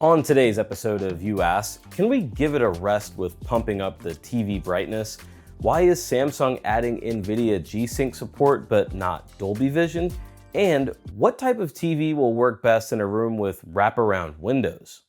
On today's episode of You Ask, can we give it a rest with pumping up the TV brightness? Why is Samsung adding Nvidia G-Sync support but not Dolby Vision? And what type of TV will work best in a room with wraparound windows?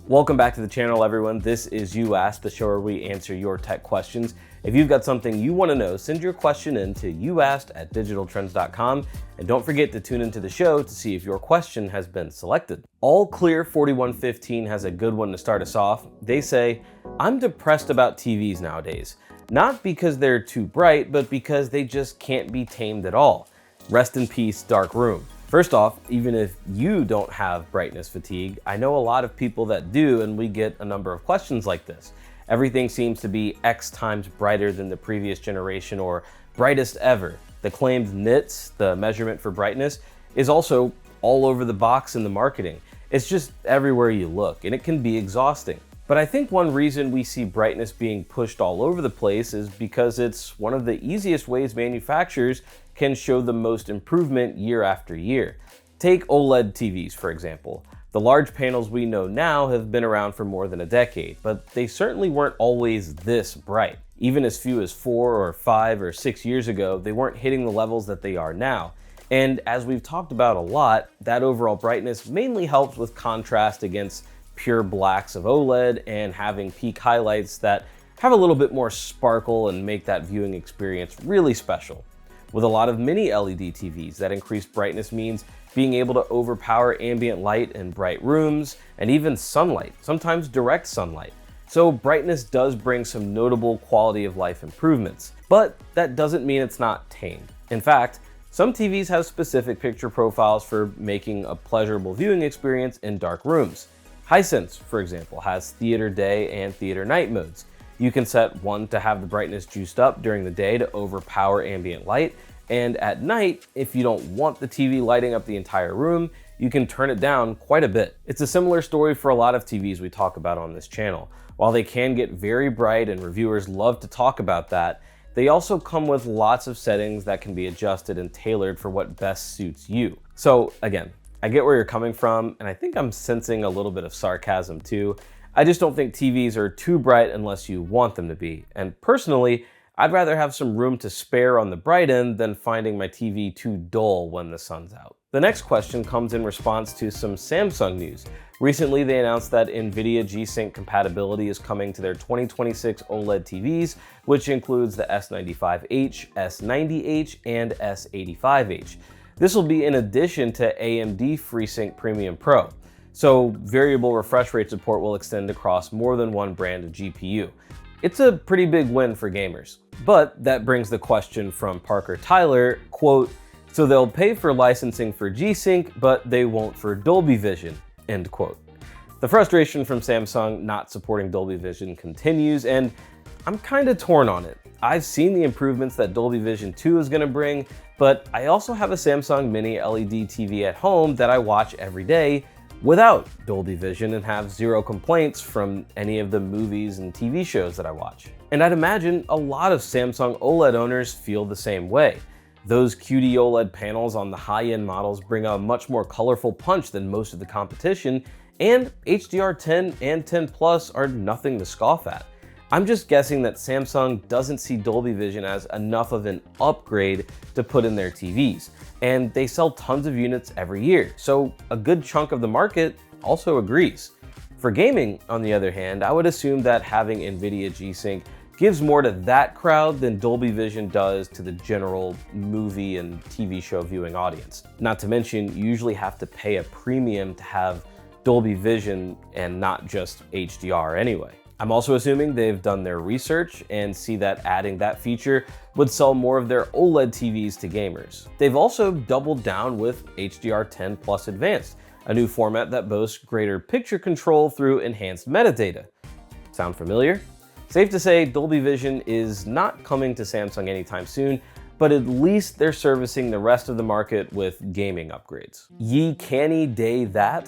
Welcome back to the channel, everyone. This is You Ask, the show where we answer your tech questions. If you've got something you want to know, send your question in to youasked@digitaltrends.com. And don't forget to tune into the show to see if your question has been selected. All Clear 4115 has a good one to start us off. They say, I'm depressed about TVs nowadays. Not because they're too bright, but because they just can't be tamed at all. Rest in peace, dark room. First off, even if you don't have brightness fatigue, I know a lot of people that do, and we get a number of questions like this. Everything seems to be X times brighter than the previous generation or brightest ever. The claimed nits, the measurement for brightness, is also all over the box in the marketing. It's just everywhere you look, and it can be exhausting. But I think one reason we see brightness being pushed all over the place is because it's one of the easiest ways manufacturers can show the most improvement year after year. Take OLED TVs, for example. The large panels we know now have been around for more than a decade, but they certainly weren't always this bright. Even as few as 4 or 5 or 6 years ago, they weren't hitting the levels that they are now. And as we've talked about a lot, that overall brightness mainly helps with contrast against pure blacks of OLED and having peak highlights that have a little bit more sparkle and make that viewing experience really special. With a lot of mini LED TVs, that increased brightness means being able to overpower ambient light in bright rooms and even sunlight, sometimes direct sunlight. So brightness does bring some notable quality of life improvements, but that doesn't mean it's not tamed. In fact, some TVs have specific picture profiles for making a pleasurable viewing experience in dark rooms. Hisense, for example, has theater day and theater night modes. You can set one to have the brightness juiced up during the day to overpower ambient light, and at night, if you don't want the TV lighting up the entire room, you can turn it down quite a bit. It's a similar story for a lot of TVs we talk about on this channel. While they can get very bright and reviewers love to talk about that, they also come with lots of settings that can be adjusted and tailored for what best suits you. So again, I get where you're coming from, and I think I'm sensing a little bit of sarcasm too. I just don't think TVs are too bright unless you want them to be. And personally, I'd rather have some room to spare on the bright end than finding my TV too dull when the sun's out. The next question comes in response to some Samsung news. Recently, they announced that Nvidia G-Sync compatibility is coming to their 2026 OLED TVs, which includes the S95H, S90H, and S85H. This will be in addition to AMD FreeSync Premium Pro. So variable refresh rate support will extend across more than one brand of GPU. It's a pretty big win for gamers. But that brings the question from Parker Tyler, quote, so they'll pay for licensing for G-Sync, but they won't for Dolby Vision, end quote. The frustration from Samsung not supporting Dolby Vision continues, and I'm kind of torn on it. I've seen the improvements that Dolby Vision 2 is going to bring, but I also have a Samsung Mini LED TV at home that I watch every day without Dolby Vision and have zero complaints from any of the movies and TV shows that I watch. And I'd imagine a lot of Samsung OLED owners feel the same way. Those QD OLED panels on the high-end models bring a much more colorful punch than most of the competition, and HDR10 and 10 Plus are nothing to scoff at. I'm just guessing that Samsung doesn't see Dolby Vision as enough of an upgrade to put in their TVs, and they sell tons of units every year, so a good chunk of the market also agrees. For gaming, on the other hand, I would assume that having Nvidia G-Sync gives more to that crowd than Dolby Vision does to the general movie and TV show viewing audience. Not to mention, you usually have to pay a premium to have Dolby Vision and not just HDR anyway. I'm also assuming they've done their research and see that adding that feature would sell more of their OLED TVs to gamers. They've also doubled down with HDR10 Plus Advanced, a new format that boasts greater picture control through enhanced metadata. Sound familiar? Safe to say Dolby Vision is not coming to Samsung anytime soon, but at least they're servicing the rest of the market with gaming upgrades. Ye canny day that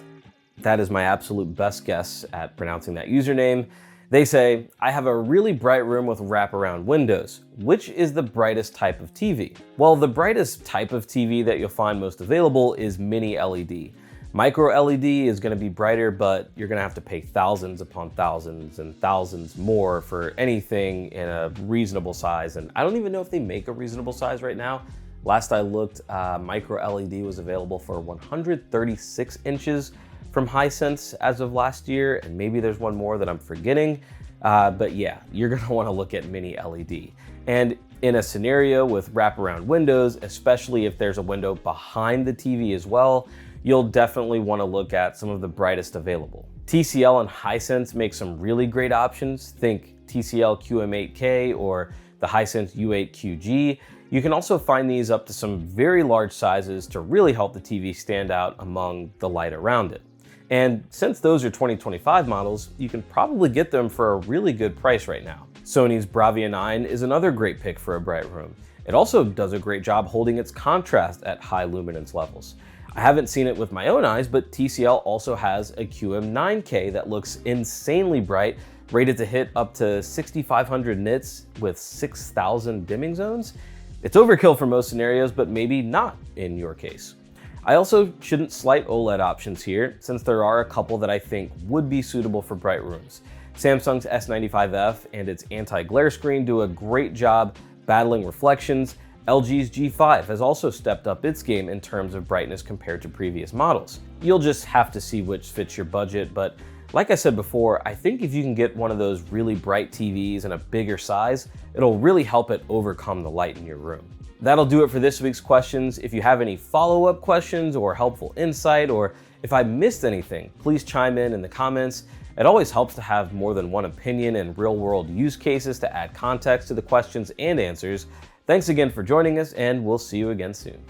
is my absolute best guess at pronouncing that username. They say, I have a really bright room with wraparound windows. Which is the brightest type of TV? Well, the brightest type of TV that you'll find most available is mini LED. Micro LED is going to be brighter, but you're going to have to pay thousands upon thousands and thousands more for anything in a reasonable size. And I don't even know if they make a reasonable size right now. Last I looked, micro LED was available for 136 inches from Hisense as of last year, and maybe there's one more that I'm forgetting. But yeah, you're gonna wanna look at mini LED. And in a scenario with wraparound windows, especially if there's a window behind the TV as well, you'll definitely wanna look at some of the brightest available. TCL and Hisense make some really great options. Think TCL QM8K or the Hisense U8QG. You can also find these up to some very large sizes to really help the TV stand out among the light around it. And since those are 2025 models, you can probably get them for a really good price right now. Sony's Bravia 9 is another great pick for a bright room. It also does a great job holding its contrast at high luminance levels. I haven't seen it with my own eyes, but TCL also has a QM9K that looks insanely bright, rated to hit up to 6,500 nits with 6,000 dimming zones. It's overkill for most scenarios, but maybe not in your case. I also shouldn't slight OLED options here, since there are a couple that I think would be suitable for bright rooms. Samsung's S95F and its anti-glare screen do a great job battling reflections. LG's G5 has also stepped up its game in terms of brightness compared to previous models. You'll just have to see which fits your budget, but like I said before, I think if you can get one of those really bright TVs in a bigger size, it'll really help it overcome the light in your room. That'll do it for this week's questions. If you have any follow-up questions or helpful insight, or if I missed anything, please chime in the comments. It always helps to have more than one opinion and real-world use cases to add context to the questions and answers. Thanks again for joining us, and we'll see you again soon.